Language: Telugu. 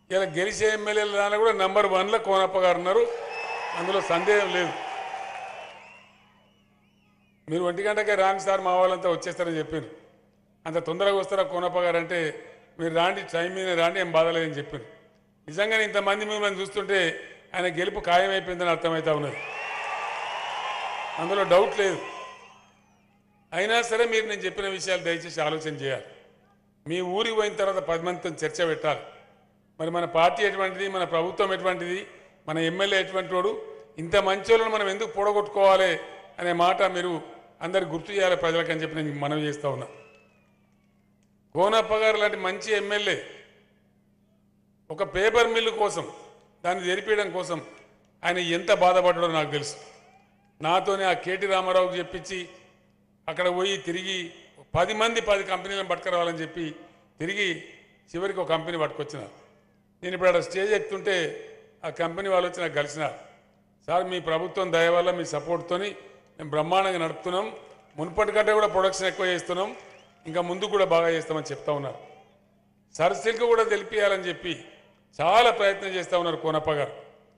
ఇలా గెలిచే ఎమ్మెల్యేల దానిలో కూడా నంబర్ 1లో కోనప్ప గారు ఉన్నారు, అందులో సందేహం లేదు. మీరు 1 గంటకే రాని సార్ మా వాళ్ళంతా వచ్చేస్తారని చెప్పారు. అంత తొందరగా వస్తారా కోనప్ప గారు అంటే, మీరు రాండి టైం మీద రాండి, ఏం బాధలేదని చెప్పారు. నిజంగానే ఇంతమంది మిమ్మల్ని చూస్తుంటే ఆయన గెలుపు ఖాయమైపోయిందని అర్థమవుతా ఉన్నది, అందులో డౌట్ లేదు. అయినా సరే మీరు నేను చెప్పిన విషయాలు దయచేసి ఆలోచన చేయాలి. మీ ఊరికి పోయిన తర్వాత 10 మందితో చర్చ పెట్టాలి. మరి మన పార్టీ ఎటువంటిది, మన ప్రభుత్వం ఎటువంటిది, మన ఎమ్మెల్యే ఎటువంటి వాడు, ఇంత మంచోళ్ళను మనం ఎందుకు పొడగొట్టుకోవాలి అనే మాట మీరు అందరు గుర్తు చేయాలి ప్రజలకు అని చెప్పి నేను మనవి చేస్తూ ఉన్నా. కోనప్ప గారు లాంటి మంచి ఎమ్మెల్యే ఒక పేపర్ మిల్లు కోసం, దాన్ని తెరిపించడం కోసం ఆయన ఎంత బాధపడ్డాడో నాకు తెలుసు. నాతోనే ఆ కేటీ రామారావుకి చెప్పించి అక్కడ పోయి తిరిగి 10 మంది 10 కంపెనీలను పట్టుకురావాలని చెప్పి తిరిగి చివరికి ఒక కంపెనీ పట్టుకొచ్చినారు. నేను ఇప్పుడు అక్కడ స్టేజ్ ఎక్కుతుంటే ఆ కంపెనీ వాళ్ళు వచ్చి నాకు కలిసినారు. సార్ మీ ప్రభుత్వం దయ వల్ల మీ సపోర్ట్తోని మేము బ్రహ్మాండంగా నడుపుతున్నాం, మునుపటి కంటే కూడా ప్రొడక్షన్ ఎక్కువ చేస్తున్నాం, ఇంకా ముందు కూడా బాగా చేస్తామని చెప్తా ఉన్నారు. సర్సిల్క్ కూడా తెలిపియాలని చెప్పి చాలా ప్రయత్నం చేస్తూ ఉన్నారు కోనప్ప గారు.